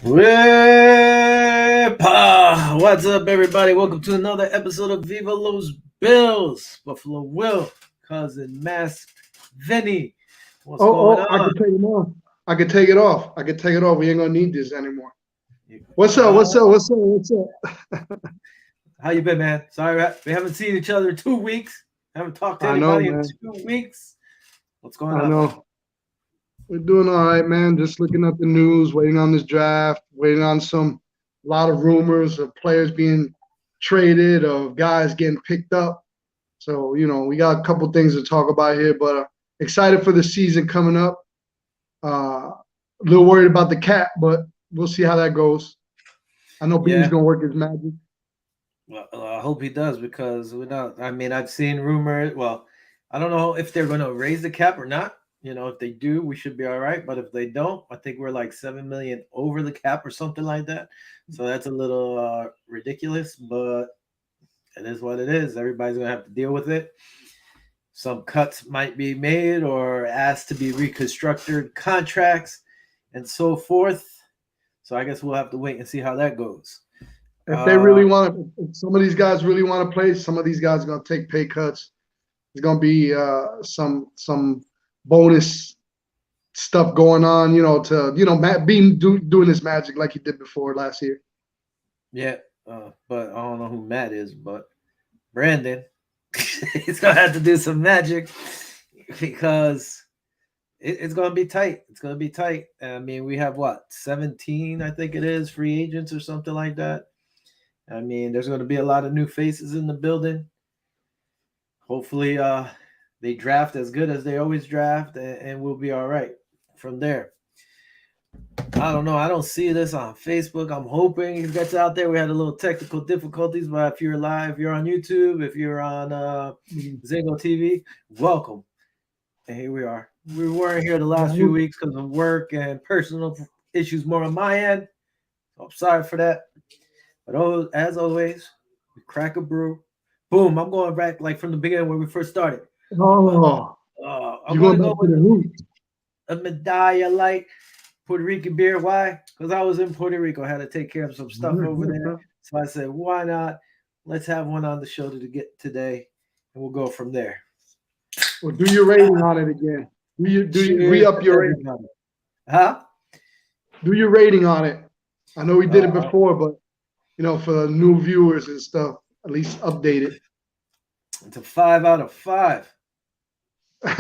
Whippa! What's up, everybody? Welcome to another episode of Viva Los Bills. Buffalo Will Cousin Vinny. What's going I on? could take it off. I could take it off. We ain't gonna need this anymore. What's up? How you been, man? Sorry, we haven't seen each other in 2 weeks. Haven't talked to anybody in 2 weeks. What's going on? I know. We're doing all right, man. Just looking at the news, waiting on this draft, waiting on a lot of rumors of players being traded, of guys getting picked up. So, we got a couple things to talk about here, but excited for the season coming up. A little worried about the cap, but we'll see how that goes. I know Bean's gonna work his magic. Well, I hope he does because we're not. I mean, I've seen rumors. Well, I don't know if they're going to raise the cap or not. If they do, we should be all right. But if they don't, I think we're like $7 million over the cap or something like that. So that's a little ridiculous, but it is what it is. Everybody's going to have to deal with it. Some cuts might be made or asked to be reconstructed, contracts and so forth. So I guess we'll have to wait and see how that goes. If they really want to, if some of these guys really want to play, some of these guys are going to take pay cuts. There's going to be some bonus stuff going on, Matt Bean doing his magic like he did before last year. Yeah, but I don't know who Matt is, but Brandon, he's going to have to do some magic because it's going to be tight. It's going to be tight. I mean, we have 17, I think it is, free agents or something like that. I mean, there's going to be a lot of new faces in the building. Hopefully, they draft as good as they always draft, and we'll be all right from there. I don't know. I don't see this on Facebook. I'm hoping it gets out there. We had a little technical difficulties, but if you're live, if you're on YouTube, if you're on Zingo TV, welcome. And here we are. We weren't here the last few weeks because of work and personal issues more on my end. So I'm sorry for that. But as always, we crack a brew. Boom, I'm going back like from the beginning when we first started. I'm going to go with a Medalla Light Puerto Rican beer. Why? Because I was in Puerto Rico. I had to take care of some stuff over there. So I said, why not? Let's have one on the show to get today, and we'll go from there. Well, do your rating on it again. Do you re-up your rating on it? Huh? Do your rating on it. I know we did it before, but for new viewers and stuff, at least update it. It's a 5 out of 5. I'm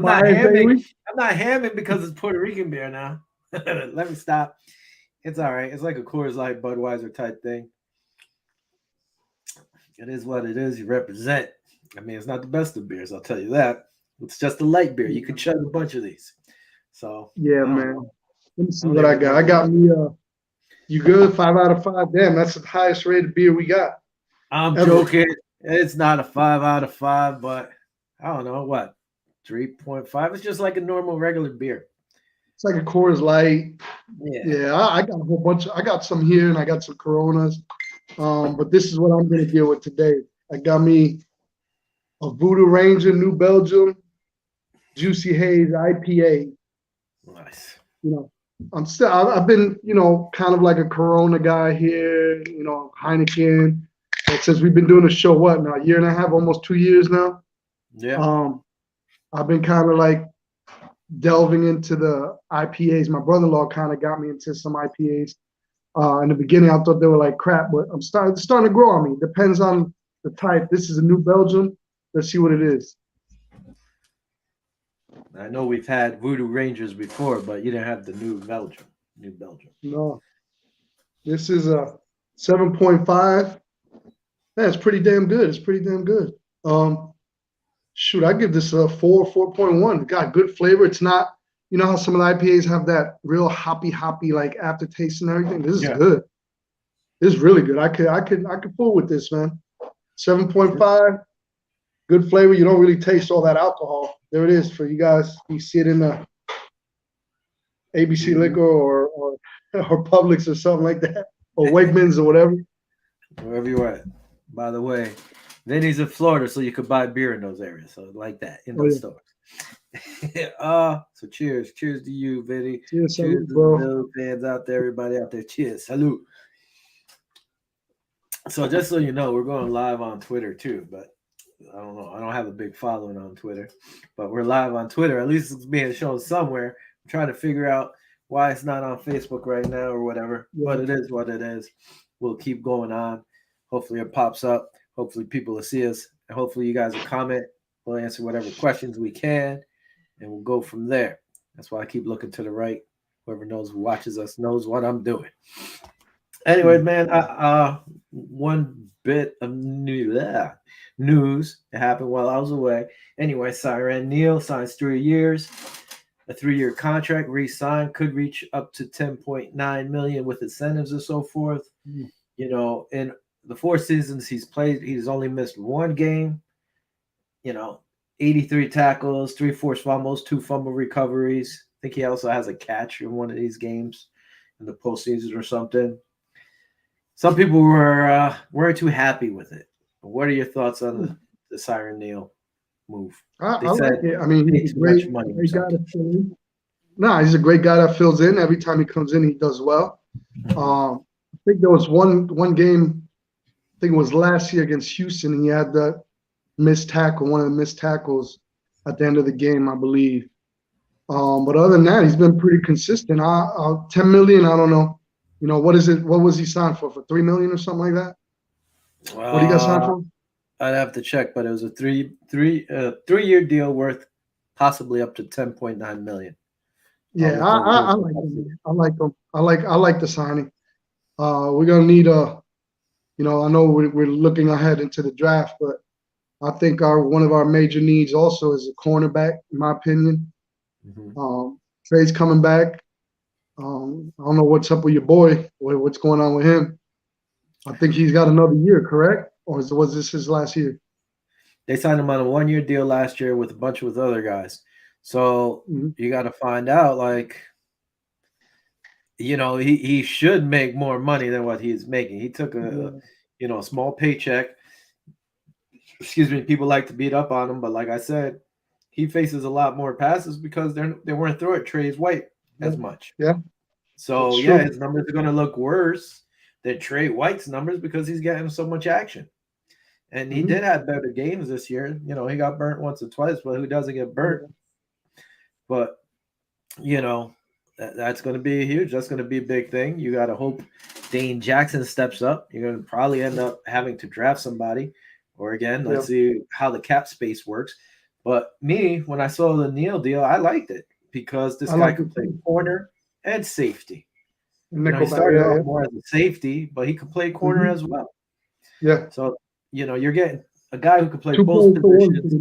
not hamming because it's Puerto Rican beer now. Let me stop. It's all right. It's like a Coors Light, Budweiser type thing. It is what it is. You represent. I mean, it's not the best of beers, I'll tell you that. It's just a light beer. You can chug a bunch of these. So yeah, man. Let me see what I got. I got me you good? 5 out of 5. Damn, that's the highest rated beer we got. I'm joking. It's not a 5 out of 5, but I don't know what 3.5. It's just like a normal regular beer. It's like a Coors Light. Yeah. I got a whole bunch. I got some here and I got some Coronas. But this is what I'm going to deal with today. I got me a Voodoo Ranger New Belgium Juicy Haze IPA. Nice. I've been, kind of like a Corona guy here, Heineken. Since we've been doing the show, now, a year and a half, almost 2 years now. Yeah. I've been kind of like delving into the IPAs. My brother-in-law kind of got me into some IPAs. In the beginning, I thought they were like crap, but I'm starting to grow on me. Depends on the type. This is a New Belgium. Let's see what it is. I know we've had Voodoo Rangers before, but you didn't have the New Belgium. No. This is a 7.5. Man, it's pretty damn good. I give this a 4.1. Got good flavor. It's not, how some of the IPAs have that real hoppy like aftertaste and everything. This is good. This is really good. I could fool with this, man. 7.5. Good flavor. You don't really taste all that alcohol. There it is for you guys. You see it in the ABC Liquor or Publix or something like that, or Wegmans or whatever. Wherever you're at. By the way, Vinny's in Florida, so you could buy beer in those areas. So like that in those stores. So cheers to you, Vinny. Cheers, Cheers salute, to the bro. Bill fans out there, everybody out there. Cheers, salute. So just so you know, we're going live on Twitter too, but I don't know. I don't have a big following on Twitter, but we're live on Twitter. At least it's being shown somewhere. I'm trying to figure out why it's not on Facebook right now or whatever, Yeah. but it is what it is. We'll keep going on. Hopefully it pops up. Hopefully people will see us. And hopefully you guys will comment. We'll answer whatever questions we can, and we'll go from there. That's why I keep looking to the right. Whoever knows who watches us knows what I'm doing. Anyways, man, one bit of news that happened while I was away. Anyway, Siren Neal signs 3 years, a 3-year contract, re-signed, could reach up to 10.9 million with incentives and so forth. Mm. You know, in the 4 seasons he's played, he's only missed 1 game. 83 tackles, 3 forced fumbles, 2 fumble recoveries. I think he also has a catch in one of these games in the postseason or something. Some people weren't too happy with it. What are your thoughts on the Siren Neal move? They I said like it. I mean, paid he's a too much great, money or great guy to something. fill in. Nah, he's a great guy that fills in. Every time he comes in, he does well. I think there was one game, I think it was last year against Houston, and he had that missed tackle, one of the missed tackles at the end of the game, I believe. But other than that, he's been pretty consistent. 10 million, I don't know. What is it? What was he signed for 3 million or something like that? What do you got signed for? I'd have to check, but it was a 3-year deal worth possibly up to 10.9 million. Yeah, I like him. I like him. I like the signing. We're gonna need I know we're looking ahead into the draft, but I think one of our major needs also is a cornerback, in my opinion. Trey's coming back. I don't know what's up with your boy. What's going on with him? I think he's got another year, correct? Or was this his last year? They signed him on a 1-year deal last year with a bunch of other guys. So you got to find out, like, he should make more money than what he's making. He took a small paycheck. Excuse me. People like to beat up on him, but like I said, he faces a lot more passes because they weren't throwing at Trey's White as much. Yeah. So his numbers are going to look worse than Trey White's numbers because he's getting so much action. And he did have better games this year. He got burnt once or twice, but who doesn't get burnt? But that's going to be huge. That's going to be a big thing. You got to hope Dane Jackson steps up. You're going to probably end up having to draft somebody. Or again, let's see how the cap space works. But when I saw the Neal deal, I liked it because this guy could play corner and safety. He started off more as a safety, but he could play corner as well. Yeah. So, you're getting a guy who can play both positions.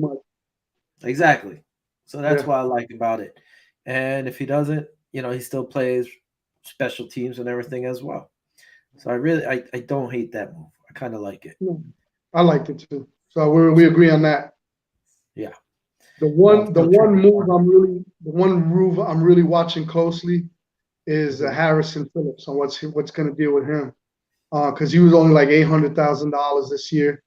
Exactly. So that's what I like about it. And if he doesn't, he still plays special teams and everything as well. So I don't hate that move. I kind of like it. I liked it too. So we agree on that. Yeah. The one move I'm really watching closely is Harrison Phillips on what's going to deal with him. Because he was only like $800,000 this year.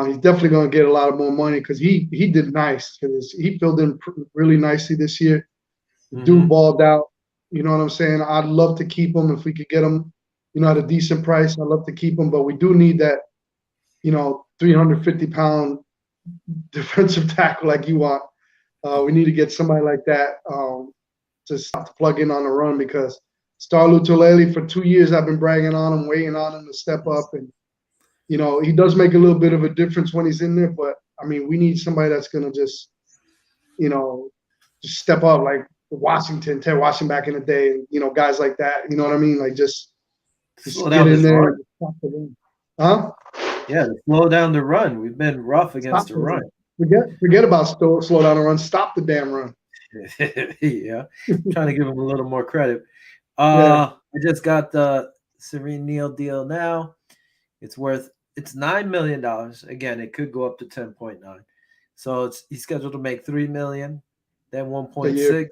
He's definitely going to get a lot of more money because he did nice. He filled in really nicely this year. The dude balled out. You know what I'm saying? I'd love to keep him if we could get him, at a decent price. I'd love to keep him, but we do need that, 350-pound defensive tackle like you want. We need to get somebody like that to plug in on the run because Star Lutulele, for 2 years, I've been bragging on him, waiting on him to step up. And, he does make a little bit of a difference when he's in there. But, I mean, we need somebody that's going to just step up like Ted Washington back in the day, guys like that. You know what I mean? Like just get in there and stop the run. Huh? Yeah, slow down the run. We've been rough against the run. Forget about slow down the run. Stop the damn run. Yeah, trying to give him a little more credit. I just got the Siren Neal deal now. It's $9 million. Again, it could go up to 10.9. So he's scheduled to make 3 million, then 1.6,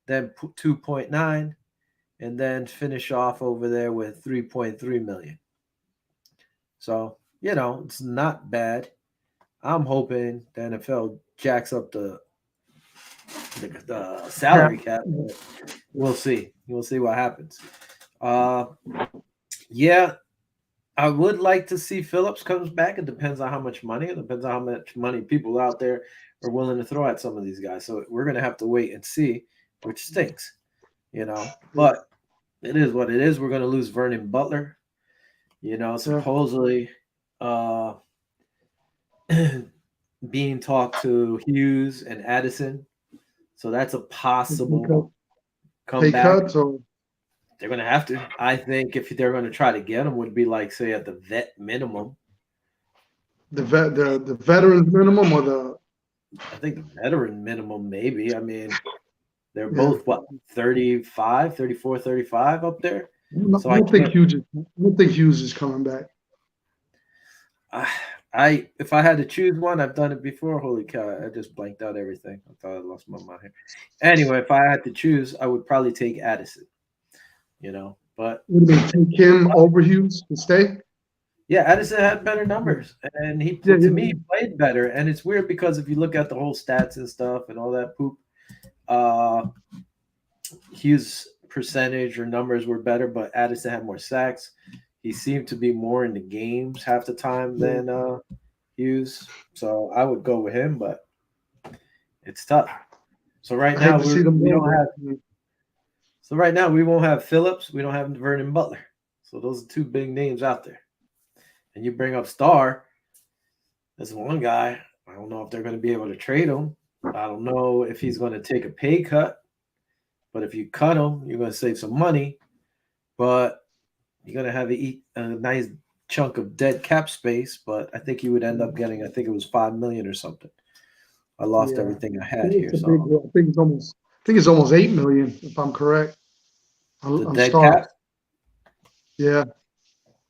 then 2.9, and then finish off over there with 3.3 million. So, it's not bad. I'm hoping the NFL jacks up the the Yeah. salary cap. But we'll see. We'll see what happens. Uh, yeah, I would like to see Phillips comes back. It depends on how much money. It depends on how much money people out there are willing to throw at some of these guys. So we're gonna have to wait and see, which stinks, you know. Yeah. But it is what it is. We're gonna lose Vernon Butler. You know, Yeah. supposedly uh being talked to Hughes and Addison. So that's a Pay cut, possible pay comeback. cuts or They're gonna have to. I think if they're gonna try to get him, would be like say at the vet minimum. the veterans minimum or the I think the veteran minimum, maybe. I mean, they're yeah. both what 35, 34, 35 up there. So I I don't think can't. Hughes. I don't think Hughes is coming back. I, I if I had to choose one, I've done it before. Holy cow! I just blanked out everything. I thought I lost my mind here. Anyway, if I had to choose, I would probably take Addison. You know, but Would they take him over Hughes to stay? yeah, Addison had better numbers, and he Yeah, to yeah, me he played better. And it's weird because if you look at the whole stats and stuff and all that poop, uh, Hughes' percentage or numbers were better, but Addison had more sacks. He seemed to be more in the games half the time yeah. than Hughes, so I would go with him. But it's tough. So right I hate now to see them we go, don't have. but So right now we won't have Phillips. We don't have Vernon Butler. So those are two big names out there. And you bring up Starr. That's one guy. I don't know if they're going to be able to trade him. I don't know if he's going to take a pay cut. But if you cut him, you're going to save some money. But you're going to have to eat a nice chunk of dead cap space. But I think he would end up getting, I think it was 5 million or something. I lost yeah, everything I I had think here. it's a big. So I think it's almost 8 million if I'm correct. the On dead Star. cap. Yeah.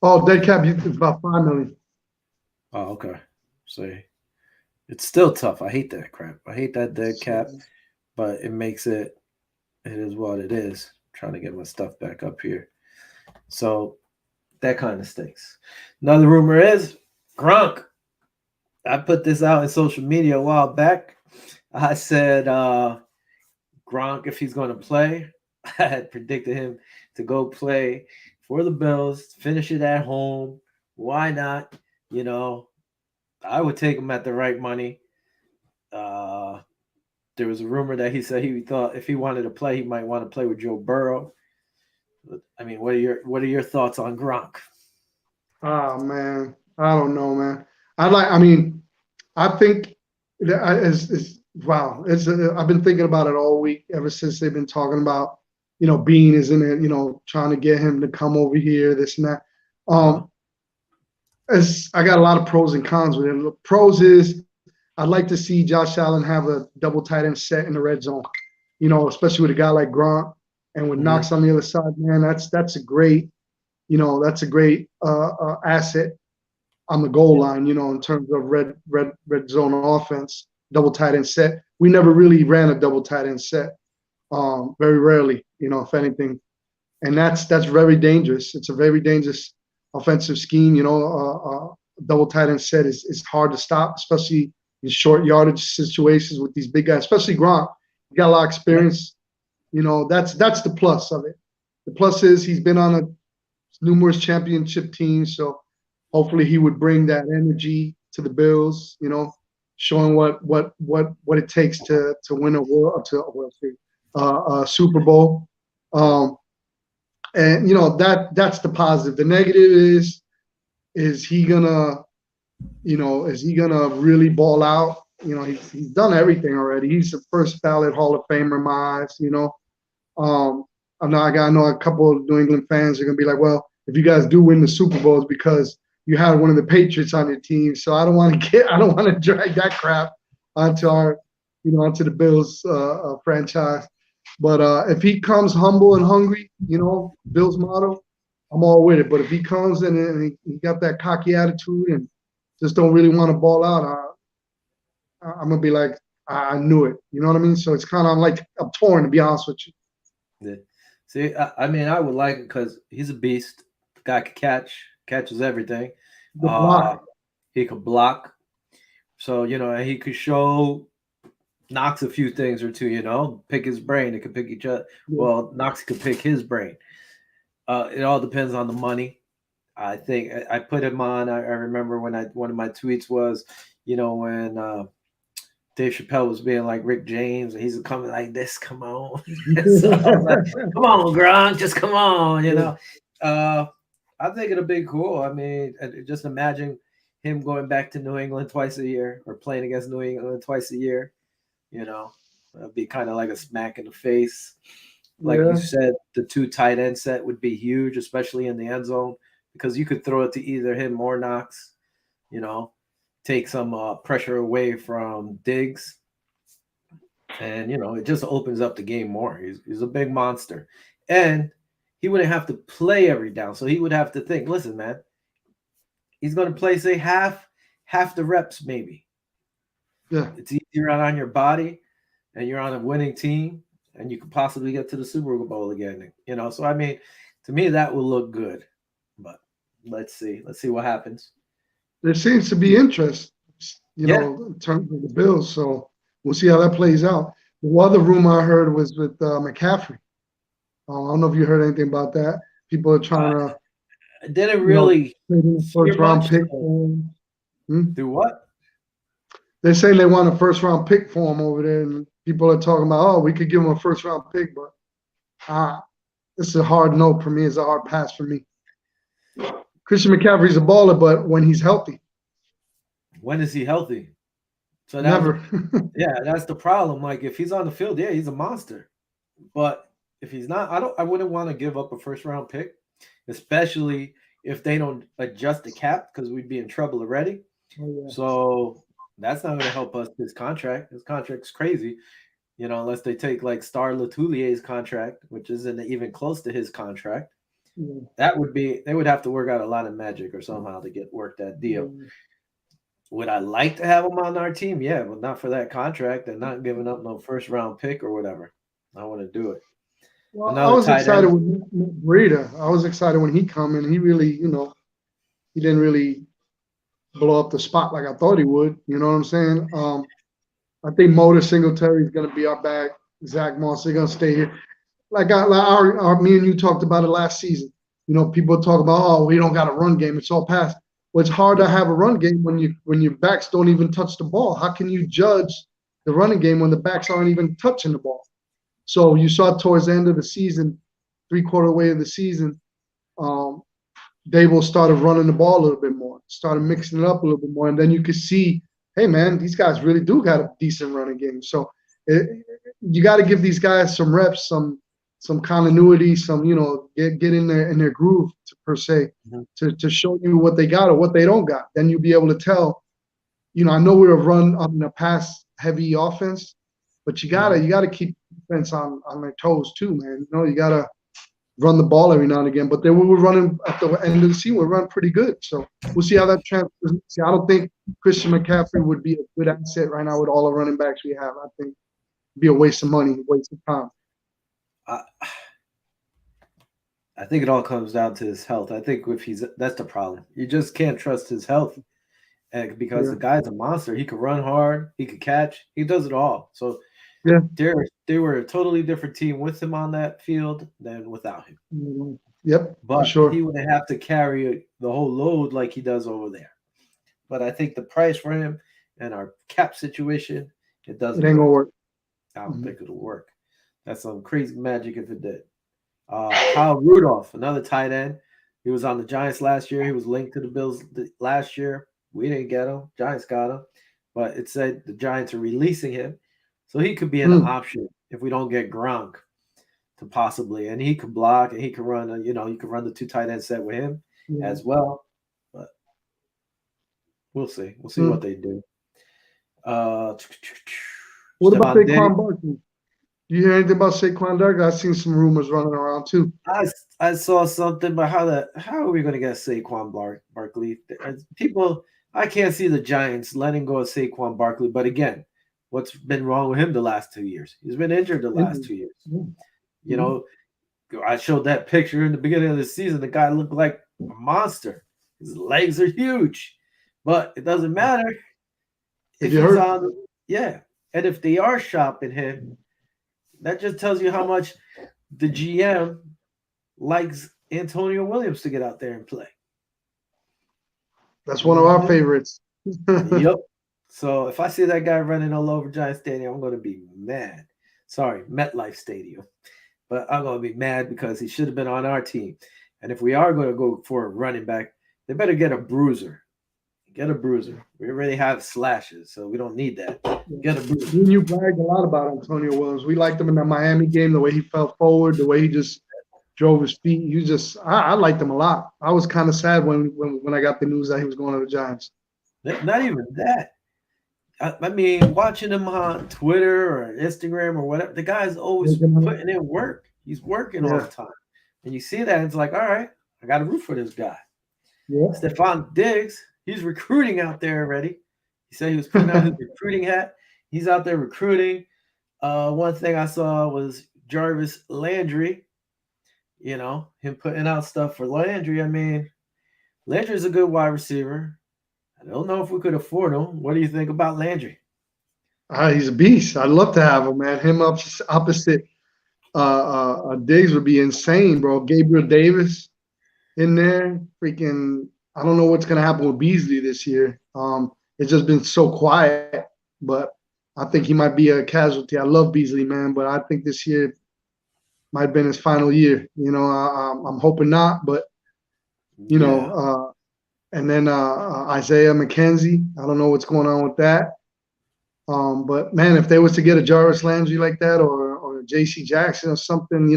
Oh, dead cap is about 5 million. Oh, okay. So it's still tough. I hate that crap. I hate that dead cap, So, but it makes it. It is what it is. I'm trying to get my stuff back up here. So that kind of stinks. Another rumor is Gronk. I put this out in social media a while back. I said Gronk, if he's going to play, I had predicted him to go play for the Bills, finish it at home. Why not? You know, I would take him at the right money. Uh, there was a rumor that he said he thought if he wanted to play, he might want to play with Joe Burrow. I mean, what are your thoughts on Gronk? oh man, I don't know, man. I like. I mean, I think that it's wow. I've been thinking about it all week ever since they've been talking about, Bean is in it, trying to get him to come over here, this and that. Uh-huh. As I got a lot of pros and cons with it. The pros is I'd like to see Josh Allen have a double tight end set in the red zone, especially with a guy like Gronk and with Mm-hmm. Knox on the other side, man. That's a great asset on the goal line, in terms of red zone offense, double tight end set. We never really ran a double tight end set, very rarely, if anything, and that's very dangerous. It's a very dangerous offensive scheme. Double tight end set is hard to stop, especially in short yardage situations with these big guys, especially Gronk. He got a lot of Yeah. experience. That's the plus of it. The plus is he's been on a numerous championship teams, so hopefully he would bring that energy to the Bills. Showing what it takes to win a Super Bowl. And that's the positive. The negative is he gonna really ball out? He's done everything already. He's the first ballot Hall of Famer in my eyes. Um, I know a couple of New England fans are gonna be like, well, if you guys do win the Super Bowl, it's because you had one of the Patriots on your team. So I don't want to drag that crap onto onto the Bills franchise. But if he comes humble and hungry, Bills motto, I'm all with it. But if he comes in and he got that cocky attitude and just don't really want to ball out, I'm gonna be like, I knew it. You know what I mean? So it's kind of like I'm torn, to be honest with you. Yeah. See, I mean, I would like it because he's a beast. The guy can catches everything. The block. He could block. So and he could show Knox a few things or two, pick his brain. It could pick each other. Yeah. Well, Knox could pick his brain. It all depends on the money. I think I put him on. I remember when one of my tweets was, when Dave Chappelle was being like Rick James, and he's coming like this. Come on, so I was like, "Come on, Gronk, just come on." I think it'll be cool. I mean, just imagine him going back to New England twice a year or playing against New England twice a year. It'd be kind of like a smack in the face. Like you Yeah. said, the two tight end set would be huge, especially in the end zone, because you could throw it to either him or Knox, you know, take some pressure away from Diggs. And, it just opens up the game more. He's a big monster. And he wouldn't have to play every down. So he would have to think, listen, man, he's going to play, say, half the reps, maybe. Yeah. It's easier on your body, and you're on a winning team, and you could possibly get to the Super Bowl again. So I mean, to me, that will look good. But let's see what happens. There seems to be interest, Yeah, in terms of the Bills. So we'll see how that plays out. The other rumor I heard was with McCaffrey. I don't know if you heard anything about that. People are trying to, I didn't really trade in a hear first round much. pick for him. Do what? They're saying they want a first round pick for him over there, and people are talking about, oh, we could give him a first round pick, but this is a hard no for me. It's a hard pass for me. Christian McCaffrey's a baller, but when he's healthy, When is he healthy? So never. that's the problem. Like if he's on the field, yeah, he's a monster. But if he's not, I wouldn't want to give up a first round pick, especially if they don't adjust the cap because we'd be in trouble already. Oh, yeah. So that's not going to help us. His contract's crazy. Unless they take like Star Letulier's contract, which isn't even close to his contract. Yeah. They would have to work out a lot of magic or somehow to work that deal. Yeah. Would I like to have him on our team? Yeah, but not for that contract and not giving up no first round pick or whatever. I want to do it. Well, I Another was tight excited end. with Matt Breida. I was excited when he come in. He really, he didn't really blow up the spot like I thought he would. You know what I'm saying? I think Motor Singletary is going to be our back. Zach Moss, they're going to stay here. Like me and you talked about it last season. People talk about, oh, we don't got a run game. It's all pass. Well, it's hard to have a run game when your backs don't even touch the ball. How can you judge the running game when the backs aren't even touching the ball? So you saw towards the end of the season, 3/4 way of the season, Dable started running the ball a little bit more, started mixing it up a little bit more, and then you could see, hey man, these guys really do got a decent running game. So you got to give these guys some reps, some continuity, some get in their groove per se, to show you what they got or what they don't got. Then you'll be able to tell. I know we're a run on a pass heavy offense, but you gotta keep defense on their toes too, man. You gotta run the ball every now and again. But then we were running at the end of the season, we're running pretty good. So we'll see how that transfers. See, I don't think Christian McCaffrey would be a good asset right now with all the running backs we have. I think it'd be a waste of money, waste of time. I think it all comes down to his health. I think that's the problem. You just can't trust his health, and because the guy's a monster. He could run hard, he could catch, he does it all. So yeah, they were a totally different team with him on that field than without him. Yep, but sure. He wouldn't have to carry the whole load like he does over there. But I think the price for him and our cap situation, it doesn't. It ain't gonna work. I don't think it'll work. That's some crazy magic if it did. Kyle Rudolph, another tight end. He was on the Giants last year. He was linked to the Bills last year. We didn't get him. Giants got him. But it said the Giants are releasing him. So he could be an option if we don't get Gronk to possibly. And he could block and he could run, you could run the two tight end set with him as well. But we'll see. We'll see what they do. What about Saquon Barkley? Do you hear anything about Saquon Barkley? I've seen some rumors running around too. I saw something about how are we going to get Saquon Barkley? People, I can't see the Giants letting go of Saquon Barkley. But again, what's been wrong with him the last 2 years? He's been injured the last 2 years. I showed that picture in the beginning of the season. The guy looked like a monster. His legs are huge, but it doesn't matter if he's on. Yeah, And if they are shopping him, that just tells you how much the GM likes Antonio Williams to get out there and play. That's one of our Mhm. favorites. Yep. So if I see that guy running all over Giant Stadium, I'm going to be mad. Sorry, MetLife Stadium. But I'm going to be mad because he should have been on our team. And if we are going to go for a running back, they better get a bruiser. Get a bruiser. We already have slashes, so we don't need that. Get a bruiser. Me and you bragged a lot about Antonio Williams. We liked him in that Miami game, the way he fell forward, the way he just drove his feet. I liked him a lot. I was kind of sad when I got the news that he was going to the Giants. Not even that. I mean, watching him on Twitter or Instagram or whatever, the guy's always putting in work. He's working all the time. And you see that, it's like, all right, I got to root for this guy. Yeah. Stephon Diggs, he's recruiting out there already. He said he was putting out his recruiting hat. He's out there recruiting. One thing I saw was Jarvis Landry, him putting out stuff for Landry. I mean, Landry's a good wide receiver. I don't know if we could afford him. What do you think about Landry? He's a beast. I'd love to have him, man. Him opposite Diggs would be insane, bro. Gabriel Davis in there, freaking. I don't know what's gonna happen with Beasley this year. It's just been so quiet, but I think he might be a casualty. I love Beasley, man, but I think this year might have been his final year. I'm hoping not, but and then Isaiah McKenzie. I don't know what's going on with that. But man, if they was to get a Jarvis Landry like that, or J.C. Jackson or something,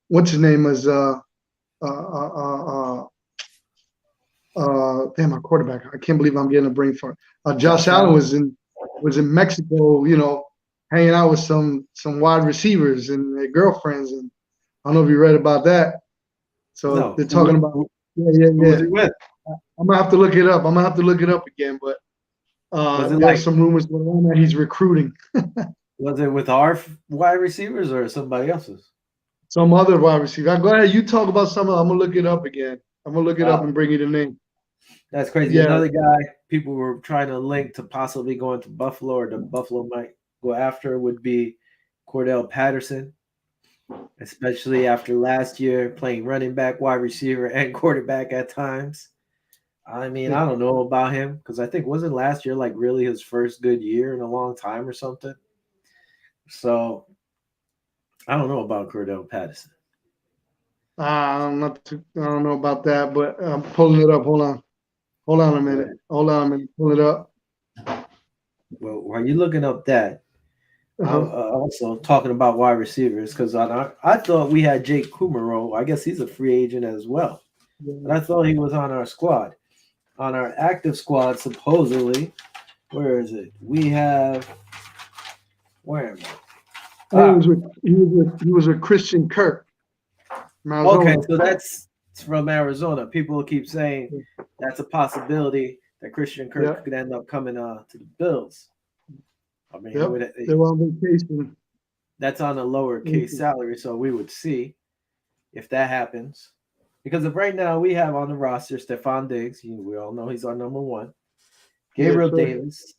what's his name is damn, my quarterback. I can't believe I'm getting a brain fart. Josh Allen was in Mexico, hanging out with some wide receivers and their girlfriends, and I don't know if you read about that. So they're talking about Who was he with? I'm gonna have to look it up. I'm gonna have to look it up again, but there's some rumors going on that he's recruiting. Was it with our wide receivers or somebody else's? Some other wide receiver. Go ahead. You talk about some. I'm gonna look it up again. I'm gonna look it up and bring you the name. That's crazy. Yeah. Another guy people were trying to link to possibly going to Buffalo, or the Buffalo might go after, would be Cordell Patterson, especially after last year playing running back, wide receiver, and quarterback at times. I mean, I don't know about him because I think wasn't last year like really his first good year in a long time or something. So I don't know about Cordell Patterson. I don't know about that, but I'm pulling it up. Hold on a minute. Pull it up. Well, while you're looking up that, I'm also talking about wide receivers because I thought we had Jake Kumaro. I guess he's a free agent as well. But I thought he was on our squad. On our active squad, supposedly. Where is it? We have. Where am I? He was with Christian Kirk. Okay, so that's from Arizona. People keep saying that's a possibility that Christian Kirk could end up coming to the Bills. I mean, they were on vacation. That's on a lower case salary, so we would see if that happens. Because of right now, we have on the roster Stephon Diggs. We all know he's our number one. Gabriel Davis,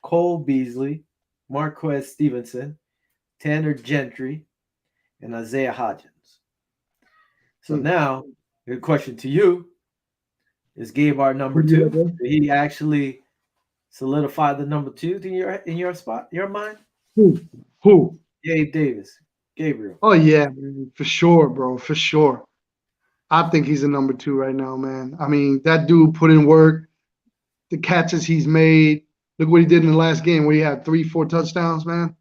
Cole Beasley, Marquez Stevenson, Tanner Gentry, and Isaiah Hodgins. So now, the question to you is: Gabe our number two? Did he actually solidify the number two in your spot, your mind? Who? Gabe Davis, Gabriel. Oh yeah, man, for sure, bro, for sure. I think he's a number two right now, man. I mean, that dude put in work. The catches he's made. Look what he did in the last game where he had 3-4 touchdowns, man.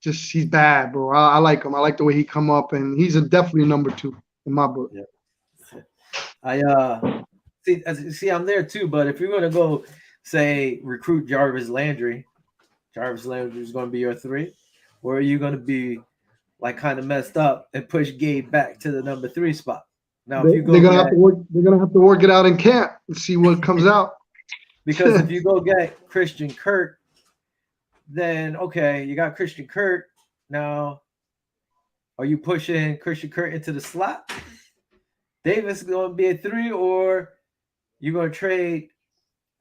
Just he's bad, bro. I like him. I like the way he come up, and he's definitely a number two in my book. Yeah. I see. I'm there too. But if you're gonna go say recruit Jarvis Landry is going to be your three, or are you going to be like kind of messed up and push Gabe back to the number three spot? Now, if you go, they're gonna have to work it out in camp and see what comes out. Because if you go get Christian Kirk, then okay, you got Christian Kirk. Now, are you pushing Christian Kirk into the slot? Davis is going to be a three, or you're going to trade,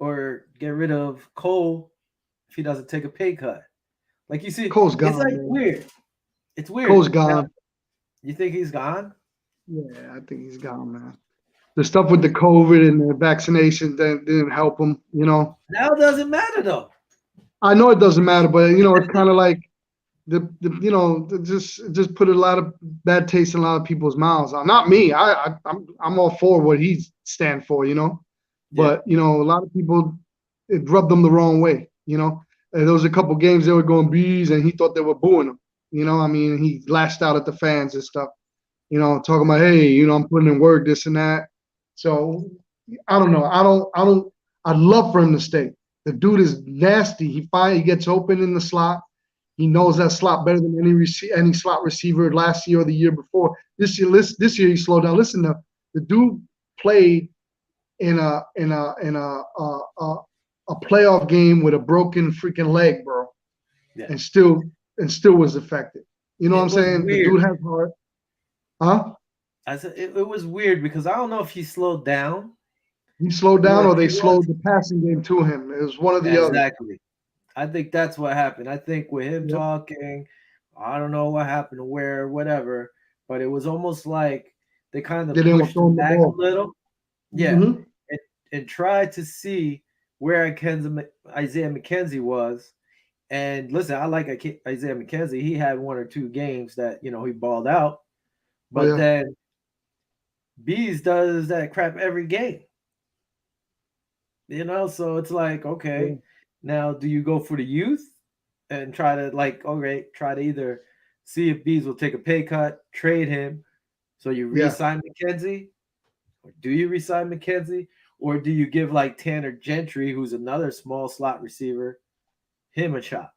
or get rid of Cole if he doesn't take a pay cut. Like you see, Cole's it's gone, like man. weird. It's Cole's weird. Now, gone. you think he's gone? Yeah, I think he's gone, man. The stuff with the COVID and the vaccination that didn't help him. Now it doesn't matter though. I know it doesn't matter, but it's kind of like just put a lot of bad taste in a lot of people's mouths. Not me. I'm all for what he stand for. Yeah. But a lot of people, it rubbed them the wrong way. And there was a couple games they were going bees, and he thought they were booing him. I mean, he lashed out at the fans and stuff. Talking about, hey, I'm putting in work, this and that. So I don't know. I'd love for him to stay. The dude is nasty. He gets open in the slot. He knows that slot better than any slot receiver last year or the year before. This year he slowed down. Listen, the dude played in a playoff game with a broken freaking leg, bro, Yeah. and still was effective. You know what It I'm was saying? The weird. dude has heart. Huh? I said it was weird because I don't know if he slowed down He slowed or down, if or they he was. slowed the passing game to him. It was one or the other. Exactly. I think that's what happened. I think with him Yep. talking, I don't know what happened, where, whatever, but it was almost like they kind They of didn't want pushed to throw him him the back a ball. little. Yeah. Mm-hmm. And, and tried to see where Isaiah McKenzie was. And listen, I like Isaiah McKenzie. He had one or two games that, he balled out. Oh But yeah. then Bees does that crap every game. So it's like, Yeah. okay, now do you go for the youth and try to like, okay, try to either see if Bees will take a pay cut, trade him, so you Yeah. re-sign McKenzie, or do you re-sign McKenzie, or do you give like Tanner Gentry, who's another small slot receiver, him a shot?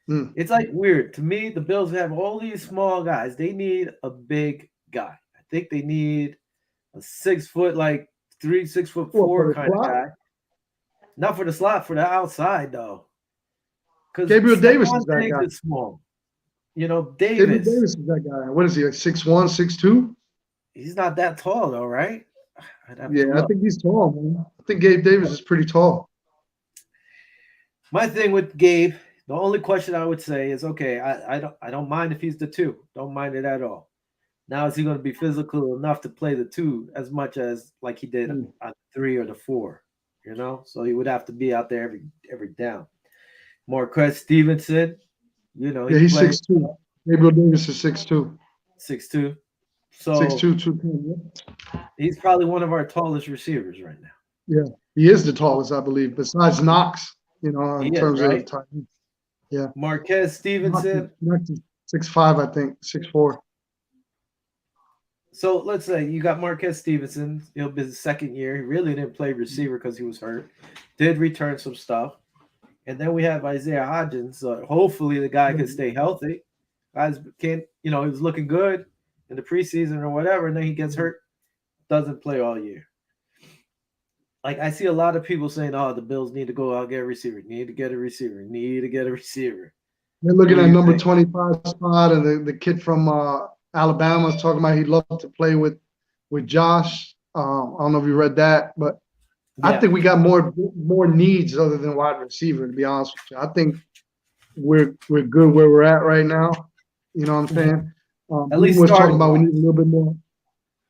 Mm. It's like weird to me. The Bills have all these small guys. They need a big guy. I think they need a 6 foot, like 6 foot What, for four the kind of slot? guy. Not for the slot, for the outside though. Because Gabriel Davis is Stephon that Diggs guy. is small. Gabriel Davis, Davis is that guy. What is he, like 6'1", 6'2"? he's not that tall though, right? I'd have to Yeah, I look. think he's tall, man. I think Gabe Davis is pretty tall. My thing with Gabe, the only question I would say is, okay, I don't mind if he's the two. Don't mind it at all. Now is he going to be physical enough to play the two as much as like he did Mm. on 3 or the 4? So he would have to be out there every down. Marquez Stevenson, Yeah, he he's plays 6'2". Gabriel Davis is 6'2". 6'2". So 6'2", 210. he's probably one of our tallest receivers right now. Yeah. He is the tallest, I believe, besides Knox, He in is, terms of right? tight end. Yeah. Marquez Stevenson. Knox is 6'5", I think, 6'4". So let's say you got Marquez Stevenson. He'll be his second year. He really didn't play receiver because he was hurt. Did return some stuff. And then we have Isaiah Hodgins. So hopefully the guy can stay healthy. Guys can't, he was looking good in the preseason or whatever, and then he gets hurt, doesn't play all year. Like I see a lot of people saying, "Oh, the Bills need to go out and get a receiver. Need to get a receiver. Need to get a receiver." They're What looking do at you number think? 25 spot, and the kid from Alabama is talking about he'd love to play with Josh. I don't know if you read that, but I Yeah, think we got more needs other than wide receiver. To be honest with you, I think we're good where we're at right now. You know what I'm saying? at Bean least was talking starting about we wise. need a little bit more.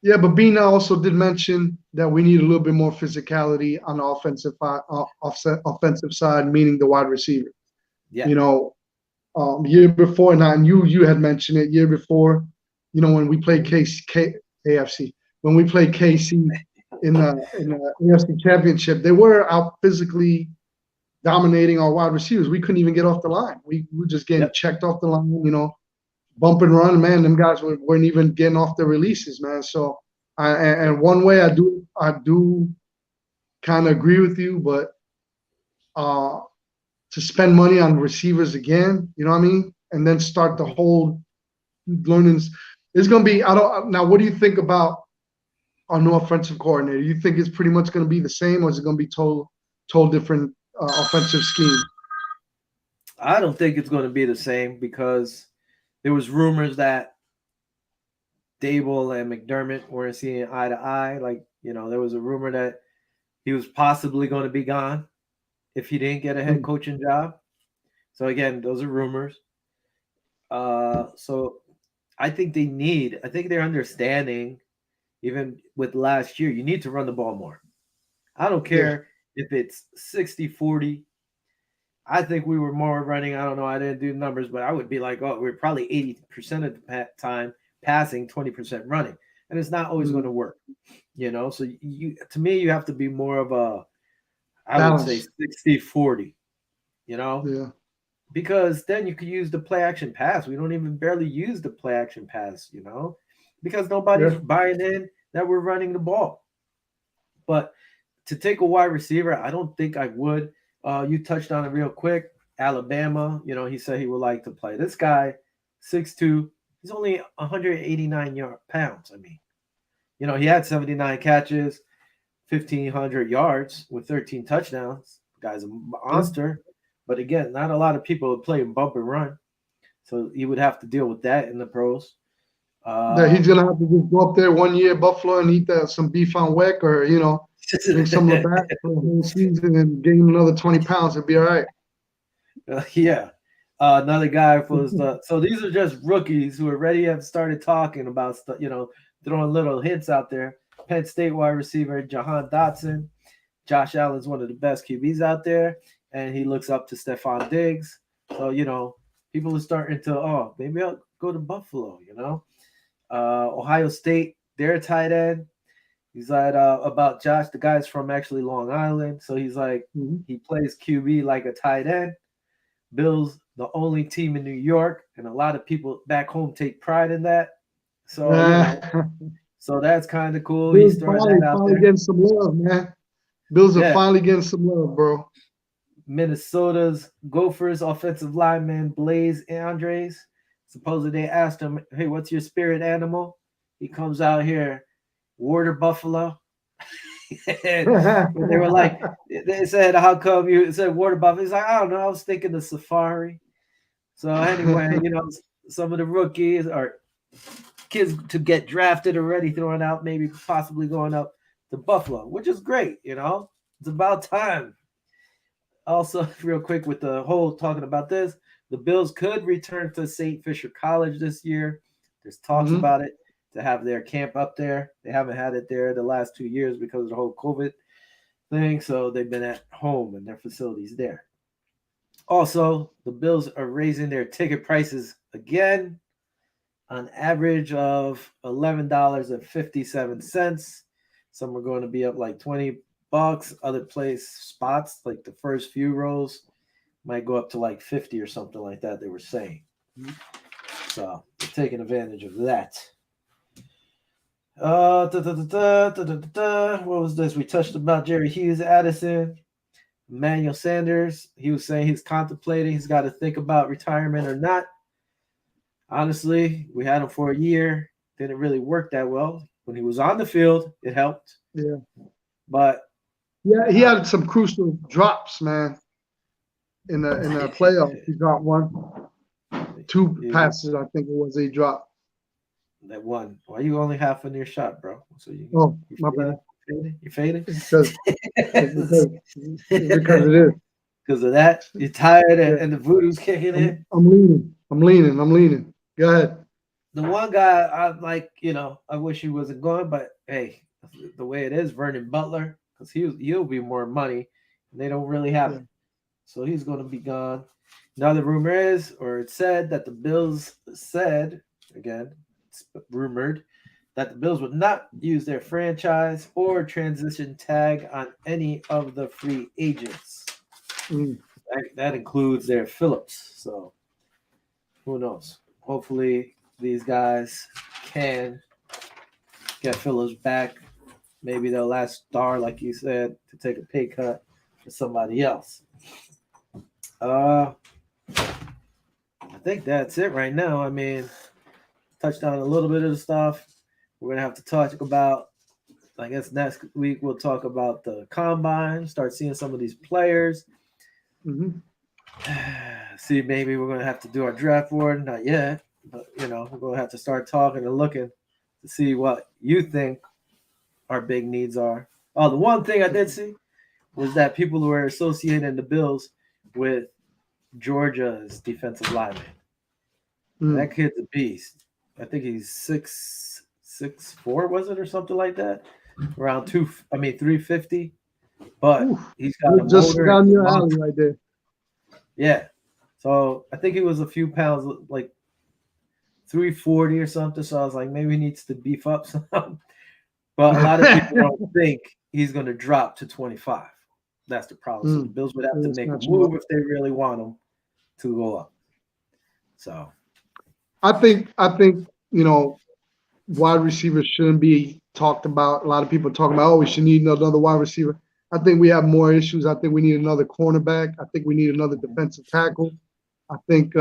Yeah, but Bean also did mention that we need a little bit more physicality on the offensive side, meaning the wide receiver. Yeah, You know, year before, and you had mentioned it year before. When we played AFC, when we played KC in the AFC Championship, they were out physically dominating our wide receivers. We couldn't even get off the line. We were just getting yep. checked off the line. Bump and run, man. Them guys weren't even getting off the releases, man. So, and one way I do kind of agree with you, but uh, to spend money on receivers again, you know what I mean, and then start the whole learning. It's gonna be. I don't now. What do you think about our new offensive coordinator? You think it's pretty much gonna be the same, or is it gonna be total different offensive scheme? I don't think it's going to be the same because there was rumors that Dable and McDermott weren't seeing eye to eye. Like, there was a rumor that he was possibly going to be gone if he didn't get a head Mm, coaching job. So again, those are rumors. So I think they're understanding, even with last year, you need to run the ball more. I don't yeah, care if it's 60-40. I think we were more running. I don't know. I didn't do numbers, but I would be like, oh, we're probably 80% of the time passing, 20% running. And it's not always going mm, to work, you know? So to me, you have to be more of I would say balance. 60-40, you know? Yeah, Because then you could use the play action pass. We don't even barely use the play action pass, you know? Because nobody's yeah. buying in that we're running the ball. But to take a wide receiver, I don't think I would. You touched on it real quick. Alabama, he said he would like to play. This guy, 6'2", he's only 189 pounds. I mean, he had 79 catches, 1,500 yards with 13 touchdowns. The guy's a Yeah. monster. But again, not a lot of people would play bump and run. So he would have to deal with that in the pros. That he's Um, gonna have to just go up there 1 year, Buffalo, and eat some beef on weck, or drink some Labatt for the whole season and gain another 20 pounds. It'd be all right. Yeah. Another guy was so these are just rookies who already have started talking about stuff, throwing little hints out there. Penn State wide receiver Jahan Dotson. Josh Allen's one of the best QBs out there, and he looks up to Stephon Diggs. So, people are starting to, maybe I'll go to Buffalo. Ohio State, their tight end. He's like about Josh, the guy's from actually Long Island. So he's like, Mhm. he plays QB like a tight end. Bills, the only team in New York, and a lot of people back home take pride in that. So, Uh, so that's kind of cool. Bills He's throwing finally, that out finally there. getting some love, man. Bills are Yeah. finally getting some love, bro. Minnesota's Gophers offensive lineman Blaze Andres. Supposedly they asked him, hey, what's your spirit animal? He comes out here, water buffalo. And they were like, they said, how come you said water buffalo? He's like, I don't know. I was thinking the safari. So anyway, some of the rookies or kids to get drafted already throwing out, maybe possibly going up to Buffalo, which is great. It's about time. Also, real quick with the whole talking about this, the Bills could return to St. Fisher College this year. There's talks Hmm. about it to have their camp up there. They haven't had it there the last 2 years because of the whole COVID thing, so they've been at home and their facilities there. Also, the Bills are raising their ticket prices again, on average of $11.57. Some are going to be up like $20. Other place spots, like the first few rows, might go up to like 50 or something like that, they were saying. So they're taking advantage of that. What was this? We touched about Jerry Hughes, Addison, Emmanuel Sanders. He was saying he's contemplating, he's got to think about retirement or not. Honestly, we had him for a year. Didn't really work that well. When he was on the field, it helped. Yeah, But yeah, he had some crucial drops, man. In the playoffs, he dropped one, two passes. I think it was he dropped. that one. Why you only half in your shot, bro? So Oh, you my fading? bad. You fading? Because because it is. Because of that, you're tired Yeah, and the voodoo's kicking in. I'm leaning. I'm leaning. I'm leaning. Go ahead. The one guy I like, I wish he wasn't going, but hey, the way it is, Vernon Butler, because he'll be more money, and they don't really have Yeah. it, so he's going to be gone. Now the rumor is, or it said that the Bills said again, it's rumored that the Bills would not use their franchise or transition tag on any of the free agents. Mm. That includes their Phillips. So who knows? Hopefully these guys can get Phillips back. Maybe they'll last star, like you said, to take a pay cut for somebody else. I think that's it right now. I mean, touched on a little bit of the stuff. We're gonna have to talk about. I guess next week we'll talk about the combine. Start seeing some of these players. Mm-hmm. See, maybe we're gonna have to do our draft board. Not yet, but we're gonna have to start talking and looking to see what you think our big needs are. Oh, the one thing I did see, was that people were associating the Bills with Georgia's defensive lineman. Mm. That kid's a beast. I think he's 6'4", was it, or something like that? Around 350. But Oof. he's got a Just motor and down a your alley monster. right there. Yeah. So I think he was a few pounds, like 340 or something. So I was like, maybe he needs to beef up some. But a lot of people don't think he's going to drop to 25. That's the problem. So the Bills would have to make a move if they really want him to go up. So I think wide receivers shouldn't be talked about. A lot of people talking about, oh, we should need another wide receiver. I think we have more issues. I think we need another cornerback. I think we need another defensive tackle. I think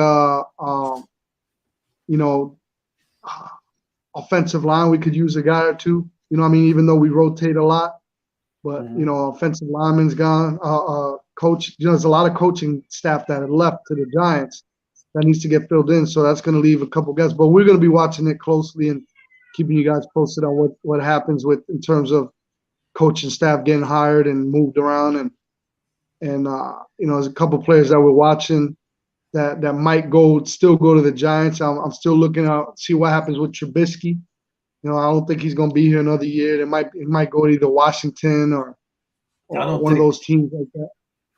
you know, offensive line, we could use a guy or two. You know what I mean? Even though we rotate a lot, but offensive lineman's gone. Coach, there's a lot of coaching staff that have left to the Giants that needs to get filled in. So that's going to leave a couple guys. But we're going to be watching it closely and keeping you guys posted on what happens with in terms of coaching staff getting hired and moved around. And there's a couple players that we're watching that might still go to the Giants. I'm still looking out, see what happens with Trubisky. I don't think he's going to be here another year. It might go to either Washington or one of those teams like that.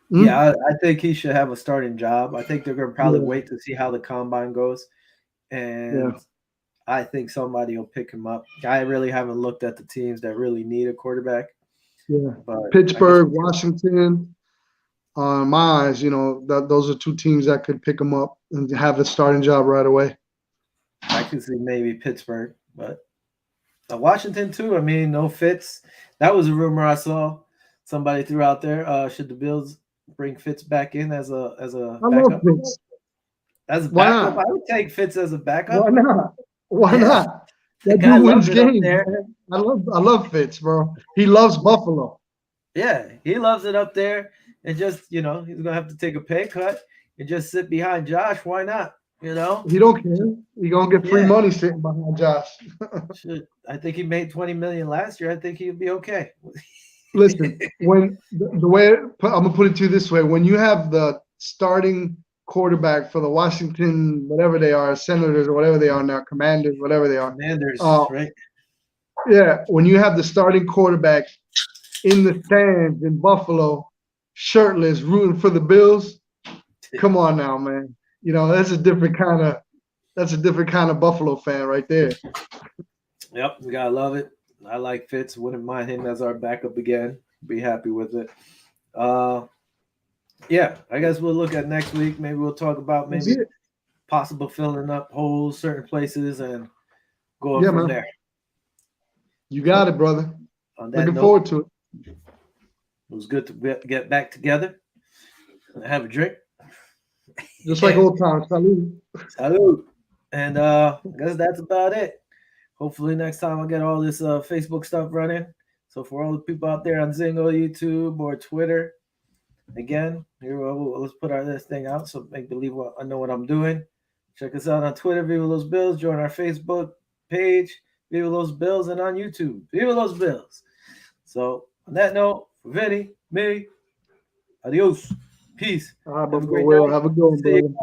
Yeah, I think he should have a starting job. I think they're going to probably wait to see how the combine goes. And I think somebody will pick him up. I really haven't looked at the teams that really need a quarterback. Yeah, but Pittsburgh, Washington, in my eyes, those are two teams that could pick him up and have a starting job right away. I could see maybe Pittsburgh, but Washington too. I mean, no Fitz. That was a rumor I saw. Somebody threw out there. Should the Bills bring Fitz back in as a backup? Fitz. As a backup, I would take Fitz as a backup. Why not? Why not? That dude wins games. I love Fitz, bro. He loves Buffalo. Yeah, he loves it up there. And just, he's gonna have to take a pay cut and just sit behind Josh. Why not? He don't care. He gonna get free money sitting behind Josh. I think he made $20 million last year. I think he'd be okay. Listen, when the way I'm gonna put it to you this way: when you have the starting quarterback for the Washington, whatever they are, Senators or whatever they are now, Commanders, whatever they are, Commanders, right? Yeah, when you have the starting quarterback in the stands in Buffalo, shirtless, rooting for the Bills, come on now, man. That's a different kind of Buffalo fan right there. Yep, you gotta love it. I like Fitz. Wouldn't mind him as our backup again. Be happy with it. Yeah, I guess we'll look at next week. Maybe we'll talk about possible filling up holes, certain places, and go from there. You got it, brother. Looking forward to it. It was good to get back together and have a drink. Just like old times. Salud. Salud. And I guess that's about it. Hopefully next time I'll get all this Facebook stuff running. So for all the people out there on Zingo, YouTube, or Twitter, again, here let's put this thing out so make believe I know what I'm doing. Check us out on Twitter, Viva Los Bills. Join our Facebook page, Viva Los Bills, and on YouTube, Viva Los Bills. So on that note, for Vinny, me, adios, peace. Have a good one, brother.